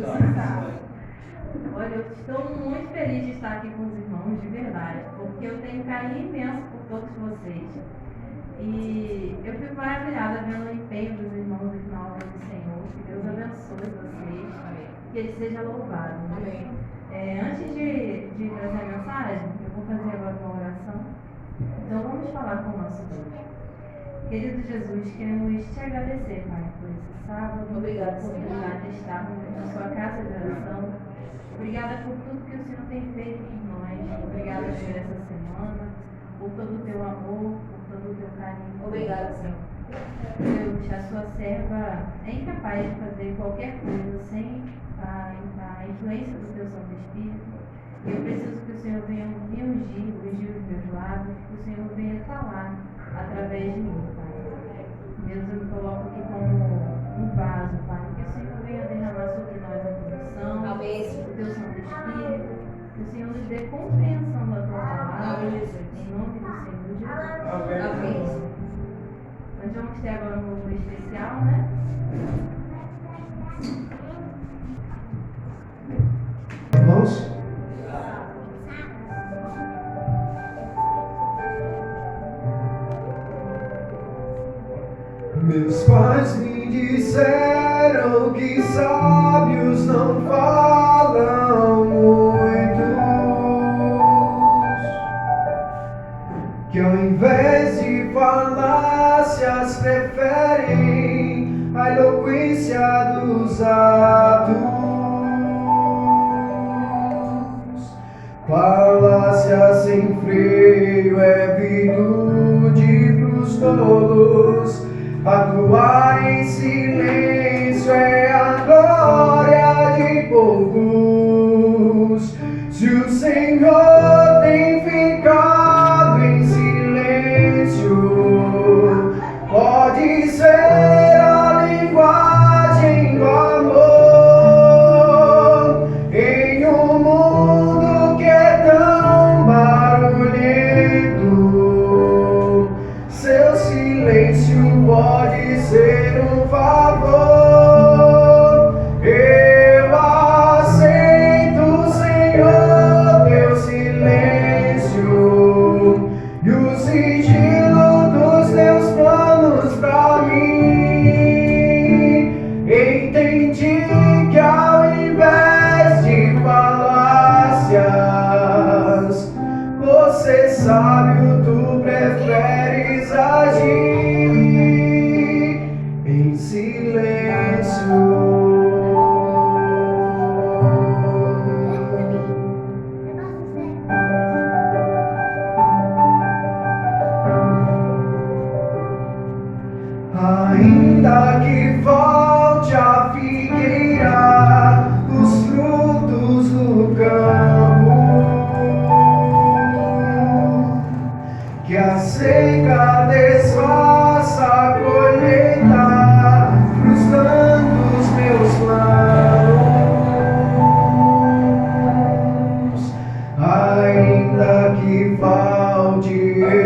se sabe. Olha, eu estou muito feliz de estar aqui com os irmãos, de verdade, porque eu tenho um carinho imenso por todos vocês. E eu fico maravilhada vendo o empenho dos irmãos e na obra do Senhor. Que Deus abençoe vocês. Amém. Que Ele seja louvado. Amém. Antes de trazer a mensagem, eu vou fazer agora uma oração. Então vamos falar com o nosso Deus. Querido Jesus, queremos te agradecer, Pai, por esse sábado. Obrigada por a oportunidade de estarmos na sua casa de oração. Obrigada por tudo que o Senhor tem feito por nós. Obrigada por essa semana, por todo o teu amor, por todo o teu carinho. Obrigada, Senhor. Deus, a sua serva é incapaz de fazer qualquer coisa sem a influência do teu Santo Espírito. Eu preciso que o Senhor venha me ungir os meus lábios, que o Senhor venha falar através de mim, Pai. Deus, eu me coloco aqui como um vaso, Pai, que o Senhor venha derramar sobre nós a condição, o teu Santo Espírito, que o Senhor nos dê compreensão da tua palavra, em nome do Senhor Jesus. Amém. Nós vamos ter agora um louvor especial, né? Irmãos? Meus pais me disseram que sábios não falam muitos, que ao invés de falácias preferem a eloquência dos atos. Falácia sem freio é virtude pros tolos. Atuar em silêncio é a glória de poucos. Se o Senhor tem ficado em silêncio, pode ser a linguagem do amor em um mundo que é tão barulhento. Seu silêncio pode ser um favor. Eu aceito, Senhor, teu silêncio e o sigilo dos teus planos pra mim. Entendi que ao invés de falácias, você sabe, tu preferes agir em silêncio. Ainda que falte a figueira, os frutos do campo, que a seca desfaça a colheita, frustrando os meus planos. Ainda que falte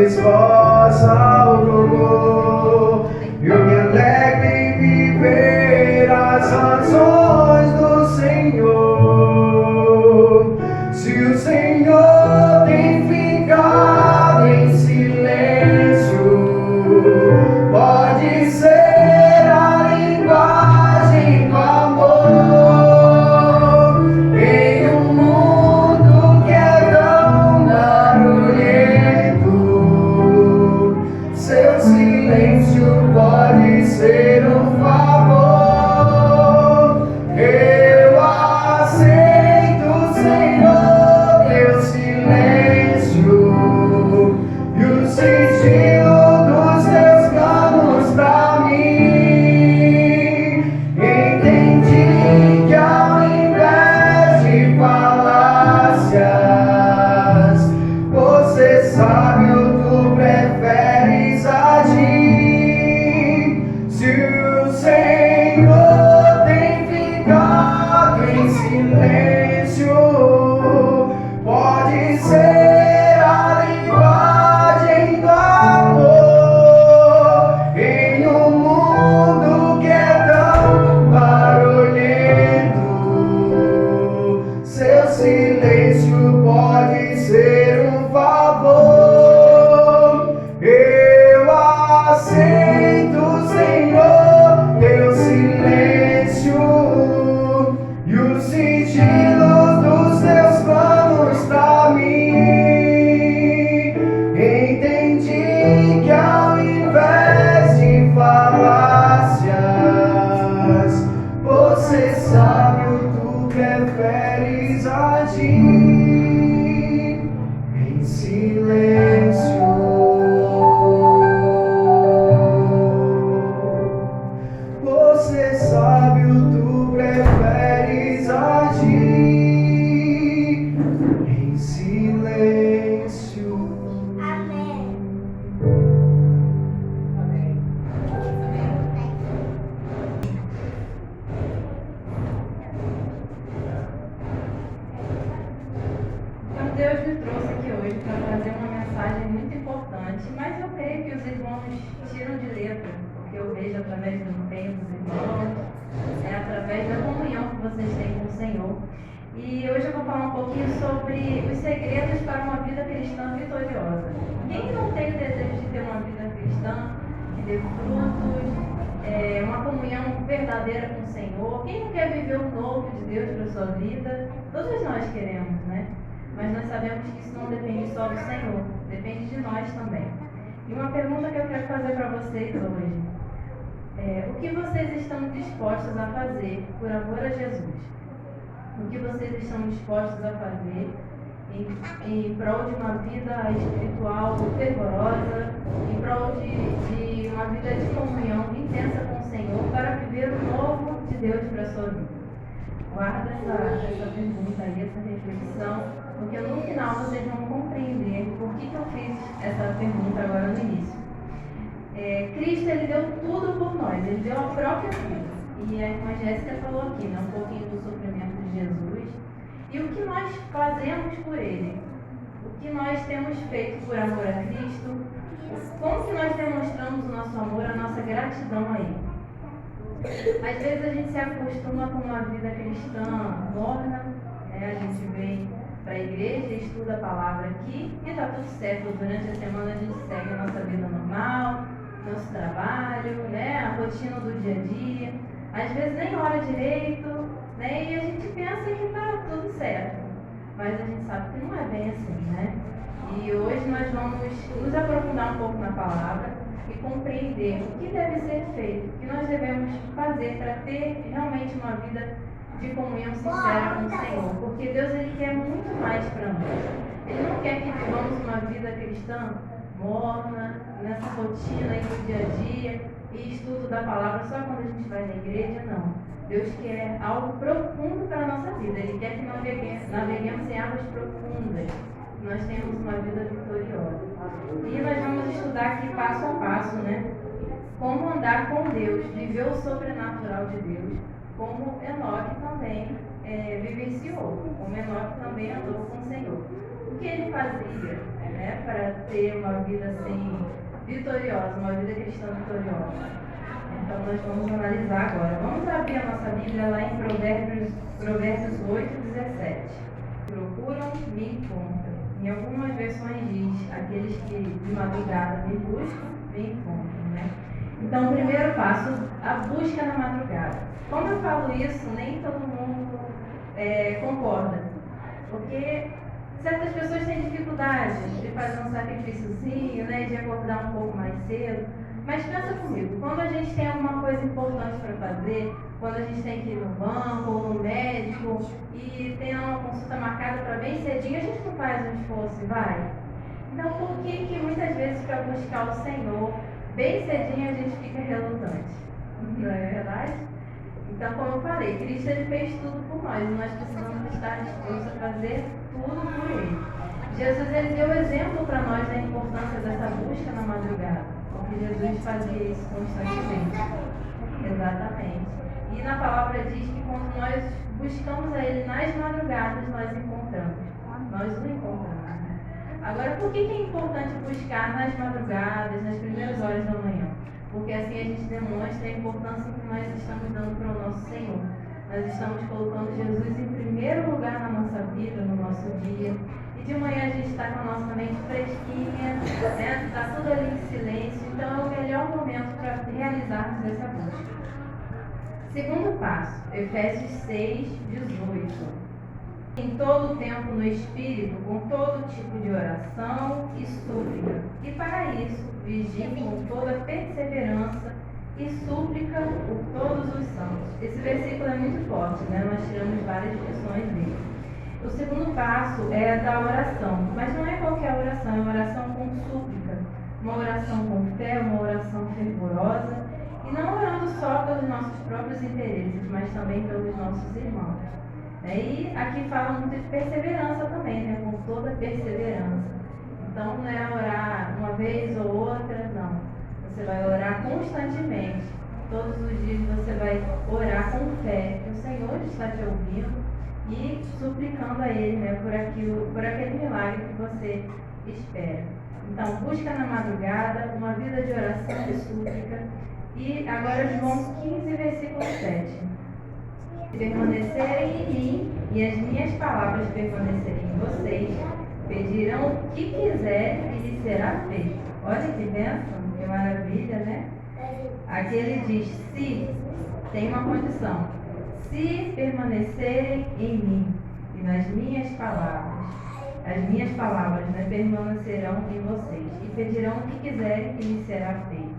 esforça o louvor, eu me alegro em viver as razões do Senhor. Se o Senhor tem ficado em silêncio, pode ser a linguagem do amor em um mundo que é tão barulhento. Seu silêncio pode ser um favor. Eu aceito, Senhor, teu silêncio e o sigilo dos teus planos pra mim. Entendi que ao invés de falácias, você sabe, tu preferes agir. Se o Senhor tem ficado em silêncio, pode ser a linguagem do amor em um mundo que é tão barulhento. sábio, tu preferes agir em silêncio. Você é sábio, tu preferes agir em silêncio. Amém. Então Deus me trouxe aqui hoje para trazer uma mensagem muito importante, mas eu creio que os irmãos tiram de letra, porque eu vejo através do empenho dos irmãos, através da comunhão que vocês têm com o Senhor. E hoje eu vou falar um pouquinho sobre os segredos para uma vida cristã vitoriosa. Quem não tem o desejo de ter uma vida cristã, que dê frutos, uma comunhão verdadeira com o Senhor? Quem não quer viver o novo de Deus para a sua vida? Todos nós queremos, né? Mas nós sabemos que isso não depende só do Senhor, depende de nós também. E uma pergunta que eu quero fazer para vocês hoje o que vocês estão dispostos a fazer por amor a Jesus? O que vocês estão dispostos a fazer em prol de uma vida espiritual fervorosa, em prol de uma vida de comunhão intensa com o Senhor para viver o novo de Deus para a sua vida? Guarda essa pergunta aí, essa reflexão, porque no final vocês vão compreender por que eu fiz essa pergunta agora no início. Cristo, ele deu tudo por nós, ele deu a própria vida. E a irmã Jéssica falou aqui, né, um pouquinho do sofrimento de Jesus e o que nós fazemos por ele, o que nós temos feito por amor a Cristo, como que nós demonstramos o nosso amor, a nossa gratidão a ele. Às vezes a gente se acostuma com uma vida cristã morna, a gente vem para a igreja, estuda a palavra aqui e está tudo certo. Durante a semana a gente segue a nossa vida normal, nosso trabalho, né, a rotina do dia a dia. Às vezes nem ora direito, né, e a gente pensa que está tudo certo. Mas a gente sabe que não é bem assim, né? E hoje nós vamos nos aprofundar um pouco na palavra e compreender o que deve ser feito, o que nós devemos fazer para ter realmente uma vida de comunhão sincera com o Senhor. Porque Deus, ele quer muito mais para nós. Ele não quer que vivamos uma vida cristã morna, nessa rotina aí do dia a dia e estudo da palavra só quando a gente vai na igreja, não. Deus quer algo profundo para a nossa vida. Ele quer que naveguemos em águas profundas, que nós tenhamos uma vida vitoriosa. E nós vamos estudar aqui passo a passo, né? Como andar com Deus, viver o sobrenatural de Deus, como Enoque também vivenciou, como Enoque também andou com o Senhor. O que ele fazia, né, para ter uma vida assim vitoriosa, uma vida cristã vitoriosa? Então nós vamos analisar agora. Vamos abrir a nossa Bíblia lá em Provérbios 8:17. Procuram, me encontram. Em algumas versões diz, aqueles que de madrugada me buscam, me encontram, né? Então, o primeiro passo, a busca na madrugada. Quando eu falo isso, nem todo mundo concorda, porque certas pessoas têm dificuldade de fazer um sacrifíciozinho, né, de acordar um pouco mais cedo. Mas pensa comigo, quando a gente tem alguma coisa importante para fazer, quando a gente tem que ir no banco ou no médico e tem uma consulta marcada para bem cedinho, a gente não faz um esforço e vai? Então, por que muitas vezes para buscar o Senhor, bem cedinho a gente fica relutante? Não é verdade? Então, como eu falei, Cristo, ele fez tudo por nós e nós precisamos estar dispostos a fazer tudo por ele. Jesus, ele deu exemplo para nós da importância dessa busca na madrugada, porque Jesus fazia isso constantemente. Exatamente. E na palavra diz que quando nós buscamos a ele nas madrugadas, nós encontramos. Nós o encontramos. Agora, por que é importante buscar nas madrugadas, nas primeiras horas da manhã? Porque assim a gente demonstra a importância que nós estamos dando para o nosso Senhor. Nós estamos colocando Jesus em primeiro lugar na nossa vida, no nosso dia. E de manhã a gente está com a nossa mente fresquinha, né? Está tudo ali em silêncio. Então é o melhor momento para realizarmos essa busca. Segundo passo, Efésios 6:18. Em todo o tempo no Espírito, com todo tipo de oração e súplica. E para isso, vigiem com toda perseverança e súplica por todos os santos. Esse versículo é muito forte, né? Nós tiramos várias lições dele. O segundo passo é a da oração, mas não é qualquer oração, é uma oração com súplica, uma oração com fé, uma oração fervorosa, e não orando só pelos nossos próprios interesses, mas também pelos nossos irmãos. E aqui fala muito de perseverança também, né? Com toda perseverança. Então não é orar uma vez ou outra, não. Você vai orar constantemente. Todos os dias você vai orar com fé, que o Senhor está te ouvindo e suplicando a Ele, né, por aquele milagre que você espera. Então, busca na madrugada uma vida de oração e súplica. E agora João 15, versículo 7. Permanecerem em mim e as minhas palavras permanecerem em vocês, pedirão o que quiserem e lhes será feito. Olha que bênção, que maravilha, né? Aqui ele diz, se, tem uma condição, se permanecerem em mim e nas minhas palavras, as minhas palavras, né, permanecerão em vocês e pedirão o que quiserem e lhes será feito.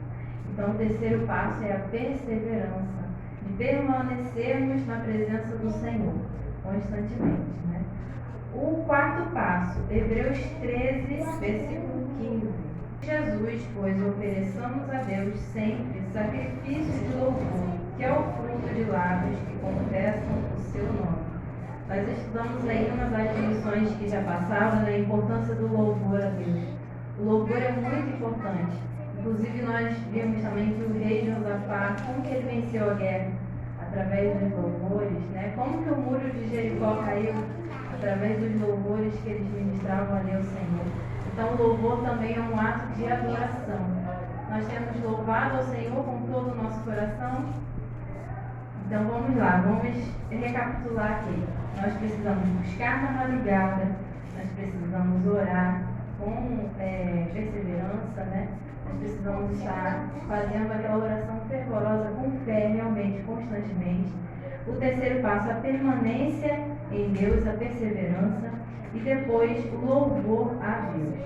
Então o terceiro passo é a perseverança, de permanecermos na presença do Senhor constantemente, né? O quarto passo, Hebreus 13, versículo 15. Jesus, pois, ofereçamos a Deus sempre sacrifício de louvor, que é o fruto de lábios que confessam o seu nome. Nós estudamos aí uma das lições que já passaram, né, a importância do louvor a Deus. O louvor é muito importante. Inclusive nós vimos também que o rei Josafá, como que ele venceu a guerra? Através dos louvores, né? Como que o muro de Jericó caiu? Através dos louvores que eles ministravam ali ao Senhor. Então o louvor também é um ato de adoração. Nós temos louvado ao Senhor com todo o nosso coração. Então vamos lá, vamos recapitular aqui. Nós precisamos buscar na madrugada, nós precisamos orar com perseverança, né? Nós precisamos estar fazendo aquela oração fervorosa com fé, realmente, constantemente. O terceiro passo, a permanência em Deus, a perseverança. E depois o louvor a Deus.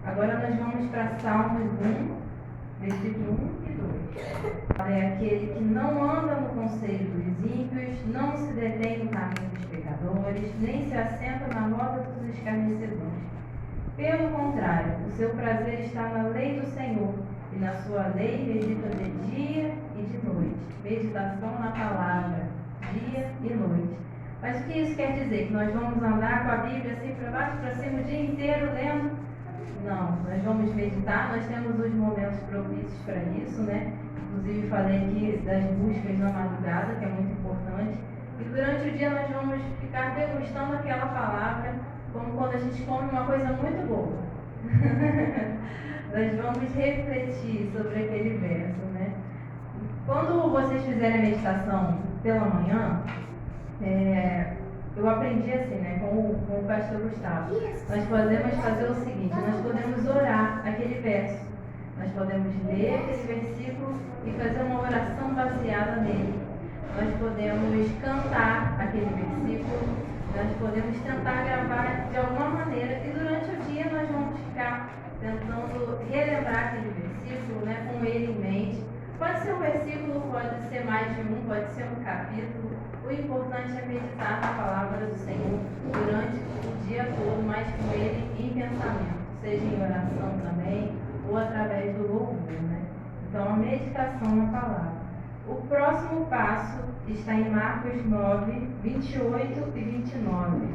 Agora nós vamos para Salmos 1, versículo 1 e 2. É aquele que não anda no conselho dos ímpios, não se detém no caminho dos pecadores, nem se assenta na roda dos escarnecedores. Pelo contrário, o seu prazer está na lei do Senhor, e na sua lei medita de dia e de noite. Meditação na palavra, dia e noite. Mas o que isso quer dizer? Que nós vamos andar com a Bíblia assim para baixo, para cima o dia inteiro lendo? Não, nós vamos meditar, nós temos os momentos propícios para isso, né? Inclusive falei aqui das buscas na madrugada, que é muito importante. E durante o dia nós vamos ficar degustando aquela palavra, como quando a gente come uma coisa muito boa. Nós vamos refletir sobre aquele verso, né? Quando vocês fizerem a meditação pela manhã, eu aprendi assim, né, com o pastor Gustavo. Nós podemos fazer o seguinte, nós podemos orar aquele verso. Nós podemos ler aquele versículo e fazer uma oração baseada nele. Nós podemos cantar aquele versículo, nós podemos tentar gravar de alguma maneira e durante o dia nós vamos ficar tentando relembrar aquele versículo, né, com ele em mente. Pode ser um versículo, pode ser mais de um, pode ser um capítulo. O importante é meditar na palavra do Senhor durante o dia todo, mas com ele em pensamento, seja em oração também ou através do louvor, né? Então, a meditação na palavra. O próximo passo está em Marcos 9, 28 e 29.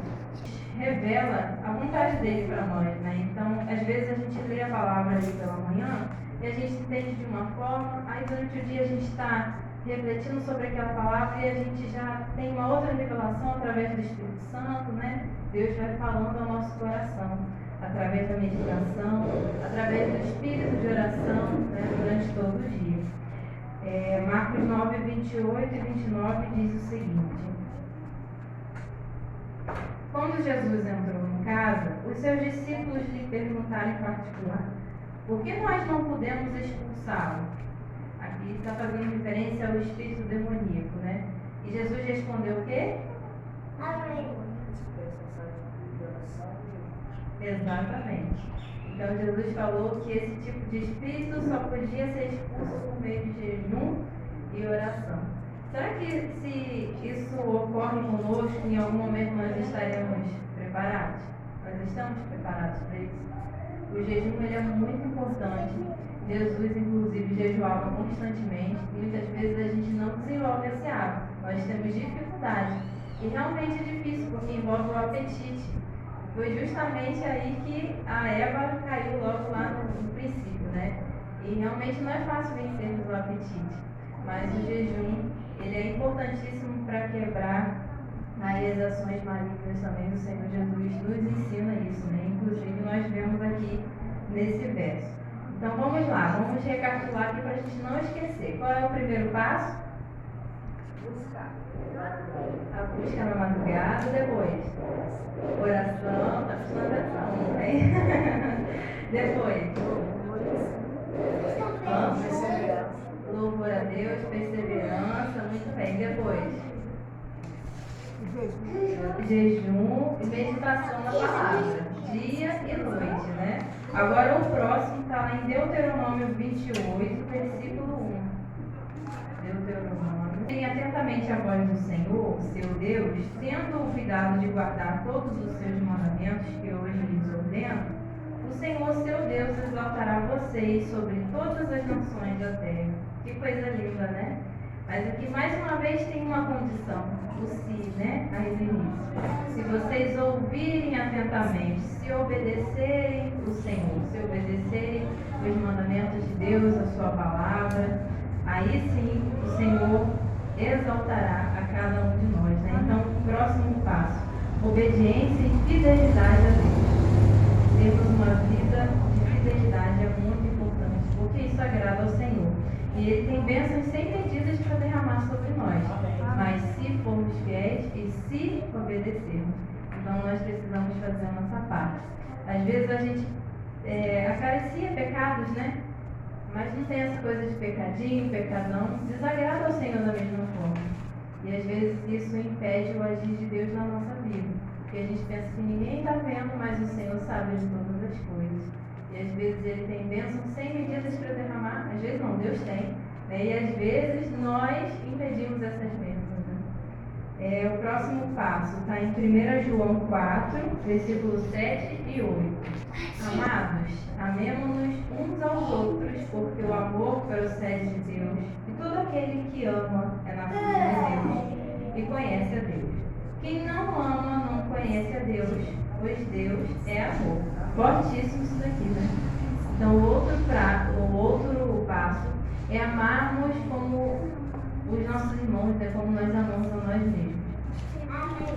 Revela a vontade dele para nós, né? Então, às vezes a gente lê a palavra ali pela manhã e a gente entende de uma forma, aí durante o dia a gente está refletindo sobre aquela palavra e a gente já tem uma outra revelação através do Espírito Santo, né? Deus vai falando ao nosso coração, através da meditação, através do espírito de oração, né? Durante todo o dia. Marcos 9, 28 e 29 diz o seguinte: quando Jesus entrou em casa, os seus discípulos lhe perguntaram em particular: por que nós não podemos expulsá-lo? Aqui está fazendo referência ao espírito demoníaco, né? E Jesus respondeu o quê? Exatamente. Então Jesus falou que esse tipo de espírito só podia ser expulso por meio de jejum e oração. Será que se isso ocorre conosco, em algum momento nós estaremos preparados? Nós estamos preparados para isso? O jejum ele é muito importante. Jesus, inclusive, jejuava constantemente. Muitas vezes a gente não desenvolve esse hábito. Nós temos dificuldade. E realmente é difícil, porque envolve o apetite. Foi justamente aí que a Eva caiu logo lá no princípio, né? E realmente não é fácil vencermos o apetite. Mas o jejum, ele é importantíssimo para quebrar as ações malignas também. O Senhor Jesus nos ensina isso, né? Inclusive nós vemos aqui nesse verso. Então vamos lá, vamos recapitular aqui para a gente não esquecer. Qual é o primeiro passo? A busca na madrugada, depois oração, está prestando atenção, né? Depois louvor a Deus, perseverança, muito bem. Depois jejum e meditação na palavra, dia e noite, né? Agora o próximo está lá em Deuteronômio 28, versículo 1. Deuteronômio. Tenha atentamente a voz do Senhor, seu Deus, tendo o cuidado de guardar todos os seus mandamentos que hoje lhes ordeno, o Senhor, seu Deus, exaltará vocês sobre todas as nações da terra. Que coisa linda, né? Mas aqui mais uma vez tem uma condição, o se, né? Aí no início. Se vocês ouvirem atentamente, se obedecerem o Senhor, se obedecerem os mandamentos de Deus, a sua palavra, aí sim o Senhor exaltará a cada um de nós, né? Então, próximo passo, obediência e fidelidade a Deus. Termos uma vida de fidelidade é muito importante, porque isso agrada ao Senhor. E Ele tem bênçãos sem medidas para derramar sobre nós. Mas se formos fiéis e se obedecermos. Então nós precisamos fazer a nossa parte. Às vezes a gente acaricia pecados, né? Mas não tem essa coisa de pecadinho, pecadão. Desagrada ao Senhor da mesma forma. E às vezes isso impede o agir de Deus na nossa vida. Porque a gente pensa que ninguém está vendo, mas o Senhor sabe de todas as coisas. E às vezes Ele tem bênçãos sem medidas para derramar. Às vezes não, Deus tem. Né? E às vezes nós impedimos essas bênçãos. Né? O próximo passo está em 1 João 4, versículos 7 e 8. Amados, amemo-nos uns aos outros, porque o amor procede de Deus. E todo aquele que ama é nascido de Deus e conhece a Deus. Quem não ama não conhece a Deus, pois Deus é amor. Fortíssimo isso daqui, né? Então, o outro passo é amarmos como os nossos irmãos, né? Como nós amamos a nós mesmos.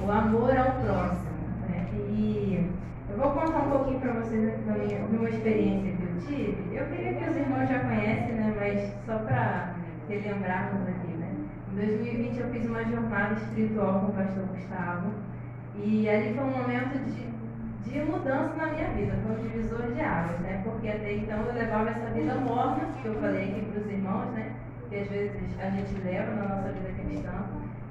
O amor ao próximo, né? E eu vou contar um pouquinho para vocês aqui de uma experiência que eu tive. Eu queria que os irmãos já conhecem, né? Mas só para relembrarmos aqui, né? Em 2020 eu fiz uma jornada espiritual com o pastor Gustavo. E ali foi um momento de mudança na minha vida, foi um divisor de águas, né? Porque até então eu levava essa vida morna, que eu falei aqui para os irmãos, né? Que às vezes a gente leva na nossa vida cristã.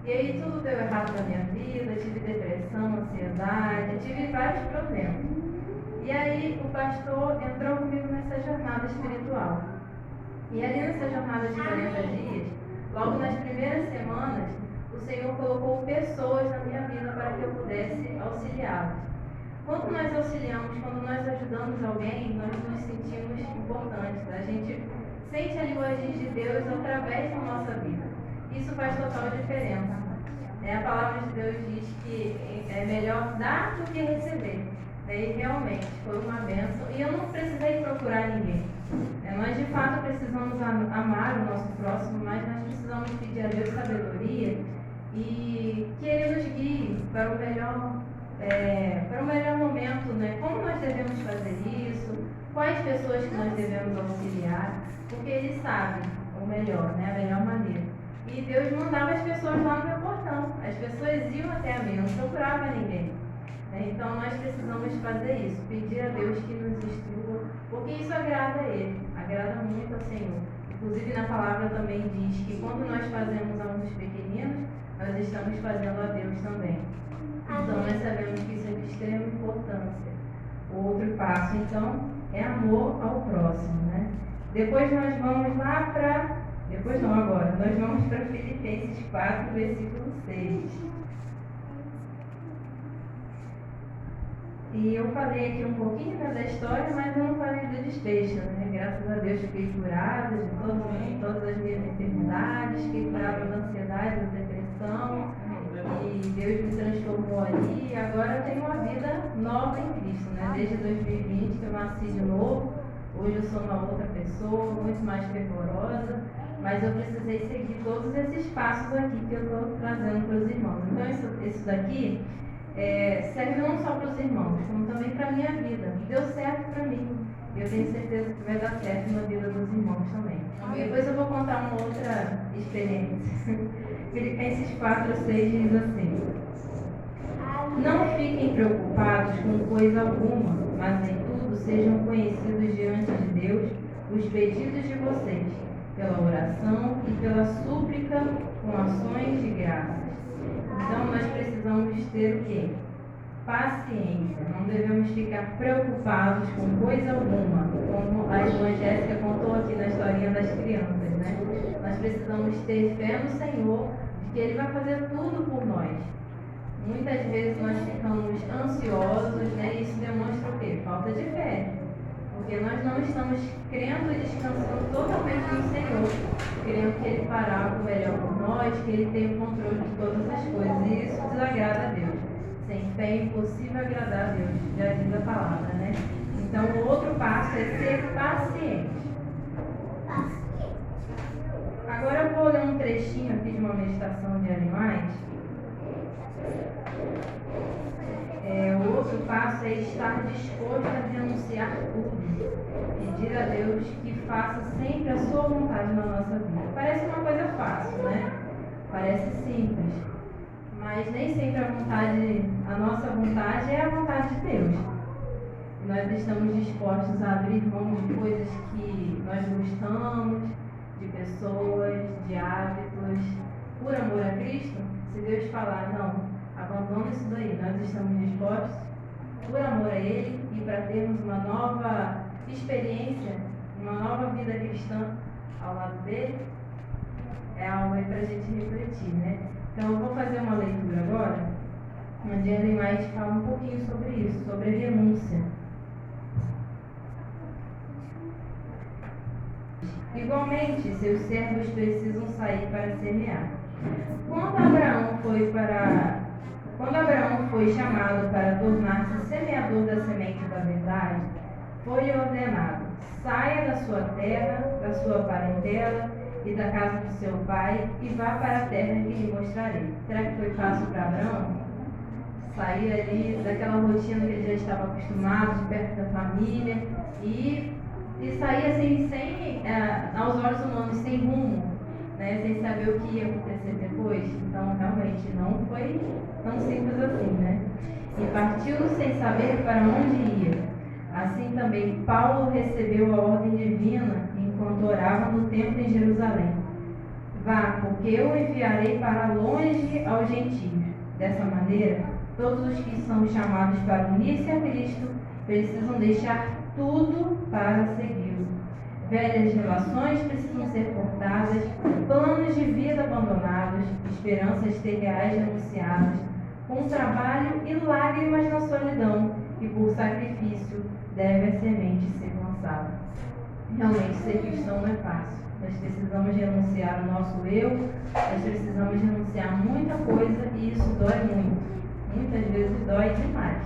E aí tudo deu errado na minha vida, tive depressão, ansiedade, tive vários problemas. E aí o pastor entrou comigo nessa jornada espiritual. E ali nessa jornada de 40 dias, logo nas primeiras semanas, o Senhor colocou pessoas na minha vida para que eu pudesse auxiliá-los. Quando nós auxiliamos, quando nós ajudamos alguém, nós nos sentimos importantes. A gente sente ali o agir de Deus através da nossa vida. Isso faz total diferença. A palavra de Deus diz que é melhor dar do que receber. E realmente foi uma bênção. E eu não precisei procurar ninguém. Nós de fato precisamos amar o nosso próximo, mas nós precisamos pedir a Deus sabedoria e que Ele nos guie para o melhor momento, né? Como nós devemos fazer isso, quais pessoas que nós devemos auxiliar, porque Ele sabe o melhor, né? A melhor maneira. E Deus mandava as pessoas lá no meu portão. As pessoas iam até a mim, não procurava ninguém. Então nós precisamos fazer isso, pedir a Deus que nos instrua, porque isso agrada a Ele, agrada muito ao Senhor. Inclusive na palavra também diz que quando nós fazemos a um dos pequeninos, nós estamos fazendo a Deus também. Então nós sabemos que isso é de extrema importância. O outro passo, então, é amor ao próximo, né? Depois nós vamos lá para... Depois não, agora. Nós vamos para Filipenses 4, versículo 6. E eu falei aqui um pouquinho da história, mas eu não falei do desfecho, né? Graças a Deus fiquei curada de todas as minhas enfermidades, fiquei curada da ansiedade, da depressão, e Deus me transformou ali, e agora eu tenho uma vida nova em Cristo, né? Desde 2020 que eu nasci de novo, hoje eu sou uma outra pessoa, muito mais fervorosa, mas eu precisei seguir todos esses passos aqui que eu estou trazendo para os irmãos. Então isso daqui serve não só para os irmãos, como também para a minha vida. Deu certo para mim. Eu tenho certeza que vai dar certo na vida dos irmãos também. Depois eu vou contar uma outra experiência. Filipenses 4, 6 diz assim: não fiquem preocupados com coisa alguma, mas em tudo sejam conhecidos diante de Deus os pedidos de vocês, pela oração e pela súplica com ações de graças. Então nós precisamos ter o quê? Paciência. Não devemos ficar preocupados com coisa alguma, como a irmã Jéssica contou aqui na historinha das crianças, né? Nós precisamos ter fé no Senhor, de que Ele vai fazer tudo por nós. Muitas vezes nós ficamos ansiosos, né? E isso demonstra o quê? Falta de fé. Porque nós não estamos crendo e descansando totalmente no Senhor, crendo que Ele fará o melhor por nós, que Ele tem o controle de todas as coisas. E isso desagrada a Deus. Sem fé é impossível agradar a Deus, já diz a palavra, né? Então o outro passo é ser paciente. Agora eu vou ler um trechinho aqui de uma meditação de animais. O outro passo é estar disposto a denunciar tudo. Pedir a Deus que faça sempre a sua vontade na nossa vida. Parece uma coisa fácil, né? Parece simples. Mas nem sempre a nossa vontade é a vontade de Deus. Nós estamos dispostos a abrir mão de coisas que nós gostamos, de pessoas, de hábitos, por amor a Cristo. Se Deus falar, não, abandona isso daí, nós estamos dispostos, por amor a Ele e para termos uma nova experiência, uma nova vida cristã ao lado dele, é algo aí para a gente refletir, né? Então eu vou fazer uma leitura agora, onde Ellen White fala um pouquinho sobre isso, sobre a renúncia. Igualmente, seus servos precisam sair para semear. Quando Abraão foi chamado para tornar-se semeador da semente da verdade, foi-lhe ordenado: saia da sua terra, da sua parentela e da casa do seu pai e vá para a terra que lhe mostrarei. Será que foi fácil para Abraão? Sair ali daquela rotina que ele já estava acostumado, de perto da família, e sair assim, aos olhos humanos, sem rumo, né? Sem saber o que ia acontecer depois. Então, realmente, não foi tão simples assim, né? E partiu sem saber para onde ia. Assim também Paulo recebeu a ordem divina enquanto orava no templo em Jerusalém: vá, porque eu o enviarei para longe aos gentios. Dessa maneira, todos os que são chamados para unir-se a Cristo precisam deixar tudo para segui-lo. Velhas relações precisam ser cortadas, planos de vida abandonados, esperanças terreais renunciadas, com trabalho e lágrimas na solidão, e por sacrifício deve a semente ser lançada. Realmente, ser cristão não é fácil. Nós precisamos renunciar ao nosso eu, nós precisamos renunciar muita coisa, e isso dói muito. Muitas vezes dói demais.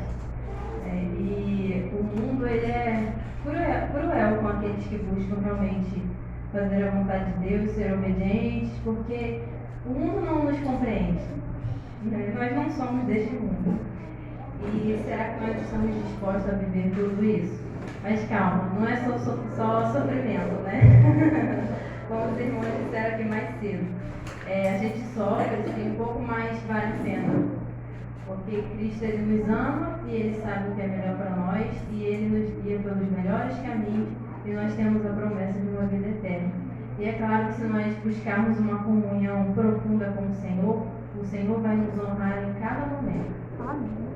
E o mundo ele é cruel com aqueles que buscam realmente fazer a vontade de Deus, ser obedientes, porque o mundo não nos compreende. Nós não somos deste mundo. E será que nós estamos dispostos a viver tudo isso? Mas calma, não é só sofrimento, né? Como os irmãos disseram aqui mais cedo. A gente sofre, assim, um pouco mais vale a pena. Porque Cristo ele nos ama e Ele sabe o que é melhor para nós e Ele nos guia pelos melhores caminhos e nós temos a promessa de uma vida eterna. E é claro que se nós buscarmos uma comunhão profunda com o Senhor vai nos honrar em cada momento.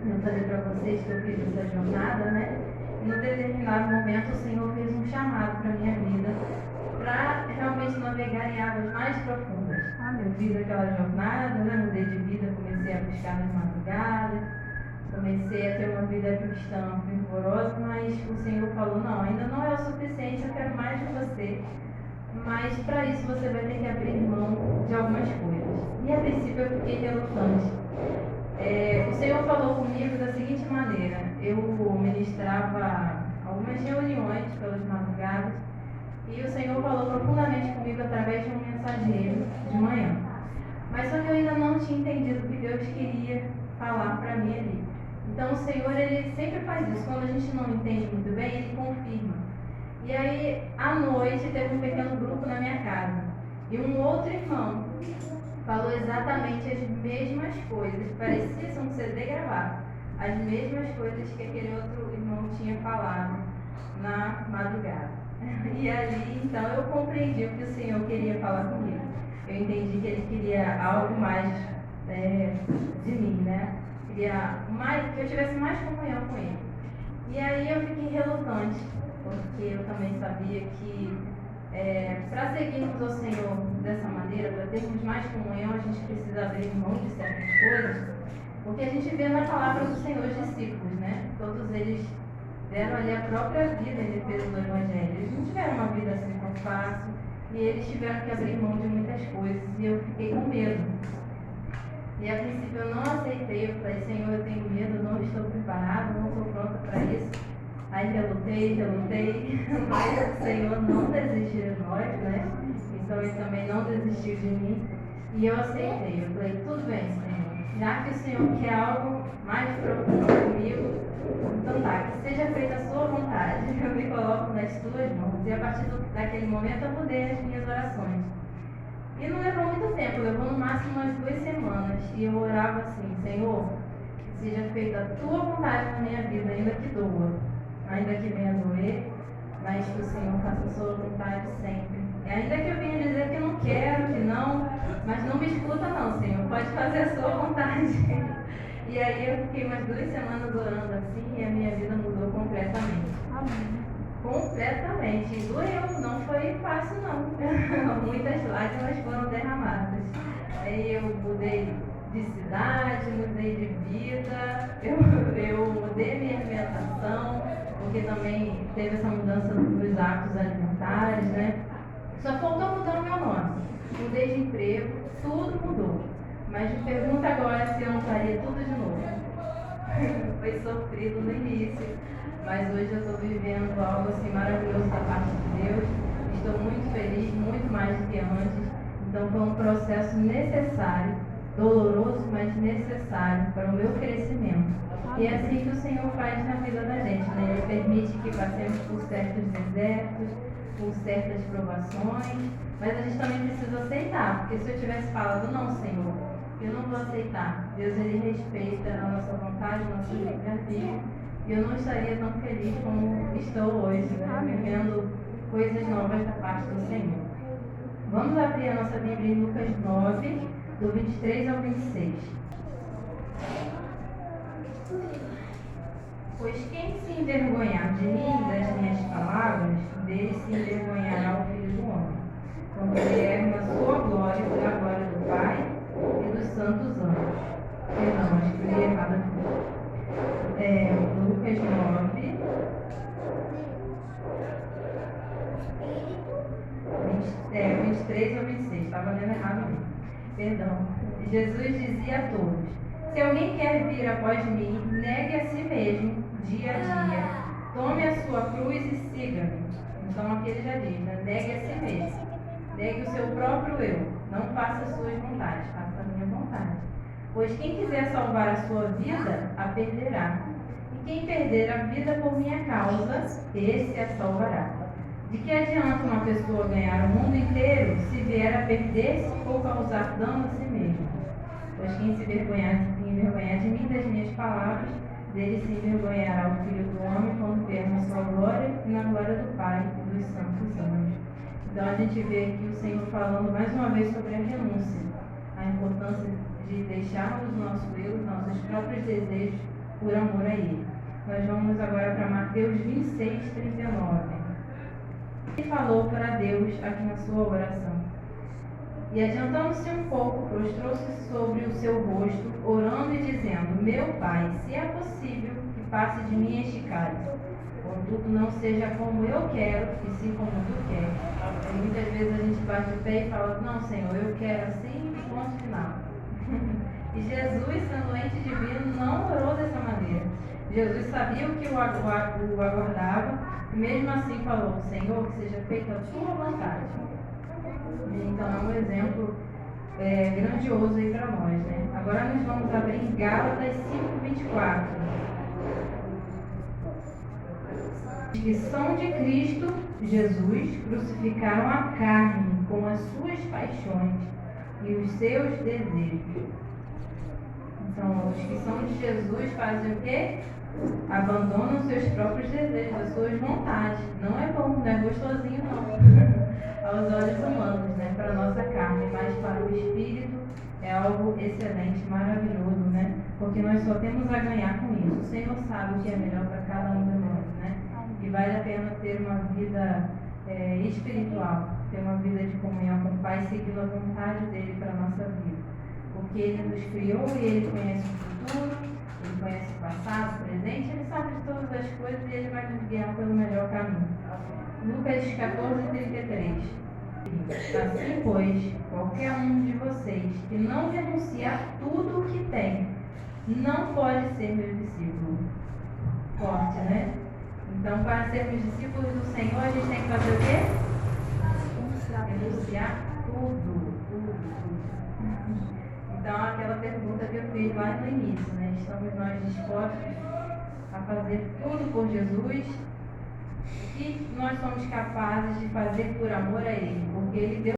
Eu falei para vocês que eu fiz essa jornada, né? num determinado momento o Senhor fez um chamado para a minha vida, para realmente navegar em águas mais profundas. Eu fiz aquela jornada, né? Mudei de vida, comecei a buscar nas madrugadas, comecei a ter uma vida cristã fervorosa, mas o Senhor falou, não, ainda não é o suficiente, eu quero mais de você. Mas para isso você vai ter que abrir mão de algumas coisas. E a princípio eu fiquei relutante. O Senhor falou comigo da seguinte maneira: eu ministrava algumas reuniões pelas madrugadas e o Senhor falou profundamente comigo através de um mensageiro de manhã. Mas só que eu ainda não tinha entendido o que Deus queria falar para mim ali. Então o Senhor, Ele sempre faz isso. Quando a gente não entende muito bem, Ele confirma. E aí, à noite, teve um pequeno grupo na minha casa. E um outro irmão falou exatamente as mesmas coisas. Parecia ser um CD gravado. As mesmas coisas que aquele outro irmão tinha falado na madrugada. E ali, então, eu compreendi o que o Senhor queria falar comigo. Eu entendi que Ele queria algo mais de mim, né? Queria que eu tivesse mais comunhão com Ele. E aí eu fiquei relutante, porque eu também sabia que para seguirmos ao Senhor dessa maneira, para termos mais comunhão, a gente precisa abrir mão de certas coisas, porque a gente vê na palavra do Senhor os discípulos, né? Todos eles deram ali a própria vida em defesa do Evangelho. Eles não tiveram uma vida assim tão fácil e eles tiveram que abrir mão de muitas coisas e eu fiquei com medo. E a princípio eu não aceitei, eu falei, Senhor, eu tenho medo, não estou preparado, não estou pronta para isso. Aí relutei, mas o Senhor não desiste de nós, né? Então Ele também não desistiu de mim. E eu aceitei, eu falei, tudo bem, Senhor. Já que o Senhor quer algo mais profundo comigo, então tá, que seja feita a sua vontade. Eu me coloco nas tuas mãos. E a partir daquele momento eu mudei as minhas orações. E não levou muito tempo, levou no máximo umas 2 semanas. E eu orava assim, Senhor, que seja feita a tua vontade na minha vida, ainda que doa. Ainda que venha doer, mas que o Senhor faça a sua vontade sempre. E ainda que eu venha dizer que não quero, que não, mas não me escuta não, Senhor, pode fazer a sua vontade. E aí eu fiquei umas 2 semanas orando assim e a minha vida mudou completamente. Amém. Completamente. E doeu, não foi fácil não. Muitas lágrimas foram derramadas. Aí eu mudei de cidade, mudei de vida, eu mudei minha alimentação, porque também teve essa mudança dos hábitos alimentares, né? Só faltou mudar o meu nome. Mudei de emprego, tudo mudou. Mas me pergunta agora se eu não faria tudo de novo. Foi sofrido no início, mas hoje eu estou vivendo algo assim maravilhoso da parte de Deus. Estou muito feliz, muito mais do que antes. Então foi um processo necessário, doloroso, mas necessário para o meu crescimento. E é assim que o Senhor faz na vida da gente, né? Ele permite que passemos por certos desertos, por certas provações, mas a gente também precisa aceitar, porque se eu tivesse falado, não, Senhor, eu não vou aceitar. Deus, Ele respeita a nossa vontade, o nosso livre-arbítrio, e eu não estaria tão feliz como estou hoje, né? Vivendo coisas novas da parte do Senhor. Vamos abrir a nossa Bíblia em Lucas 9, do 23 ao 26. Pois quem se envergonhar de mim e das minhas palavras, dele se envergonhará o Filho do Homem, quando vier na sua glória, pela glória do Pai e dos santos anjos. Perdão, acho que eu li errado aqui. Lucas 9, 23 ao 26, estava lendo errado mesmo. Perdão. Jesus dizia a todos: se alguém quer vir após mim, negue a si mesmo, dia a dia. Tome a sua cruz e siga-me. Então aqui ele já diz, né? Negue a si mesmo. Negue o seu próprio eu. Não faça as suas vontades, faça a minha vontade. Pois quem quiser salvar a sua vida, a perderá. E quem perder a vida por minha causa, esse a salvará. De que adianta uma pessoa ganhar o mundo inteiro se vier a perder-se ou causar dano a si mesmo? Pois quem se envergonhar de mim das minhas palavras, dele se envergonhará o Filho do Homem quando vier na sua glória e na glória do Pai e dos santos anjos. Então a gente vê aqui o Senhor falando mais uma vez sobre a renúncia, a importância de deixarmos o nosso eu, nossos próprios desejos por amor a Ele. Nós vamos agora para Mateus 26, 39. Ele falou para Deus aqui na sua oração. E adiantando-se um pouco, prostrou-se sobre o seu rosto, orando e dizendo: Meu Pai, se é possível que passe de mim este cálice, contudo não seja como eu quero, e sim como tu queres. E muitas vezes a gente bate o pé e fala: Não, Senhor, eu quero assim, ponto final. E Jesus, sendo ente divino, não orou dessa maneira. Jesus sabia o que o aguardava, e mesmo assim falou: Senhor, que seja feita a tua vontade. Então é um exemplo grandioso aí para nós, né? Agora nós vamos abrir em Gálatas 5:24. Que são de Cristo Jesus, crucificaram a carne com as suas paixões e os seus desejos. Então, os que são de Jesus fazem o quê? Abandonam seus próprios desejos, as suas vontades. Não é bom, não é gostosinho não. Aos olhos humanos, né? Para a nossa carne, mas para o Espírito é algo excelente, maravilhoso, né? Porque nós só temos a ganhar com isso. O Senhor sabe o que é melhor para cada um de nós, né? E vale a pena ter uma vida espiritual, ter uma vida de comunhão com o Pai, seguindo a vontade dele para a nossa vida. Porque ele nos criou e ele conhece o futuro, ele conhece o passado, o presente, ele sabe de todas as coisas e ele vai nos guiar pelo melhor caminho. Lucas 14:33. Assim, pois, qualquer um de vocês que não renuncia a tudo o que tem, não pode ser meu discípulo. Forte, né? Então, para sermos discípulos do Senhor, a gente tem que fazer o quê? Renunciar tudo. Então, aquela pergunta que eu fiz lá no início, né? Estamos nós dispostos a fazer tudo por Jesus? O que nós somos capazes de fazer por amor a Ele? Porque Ele deu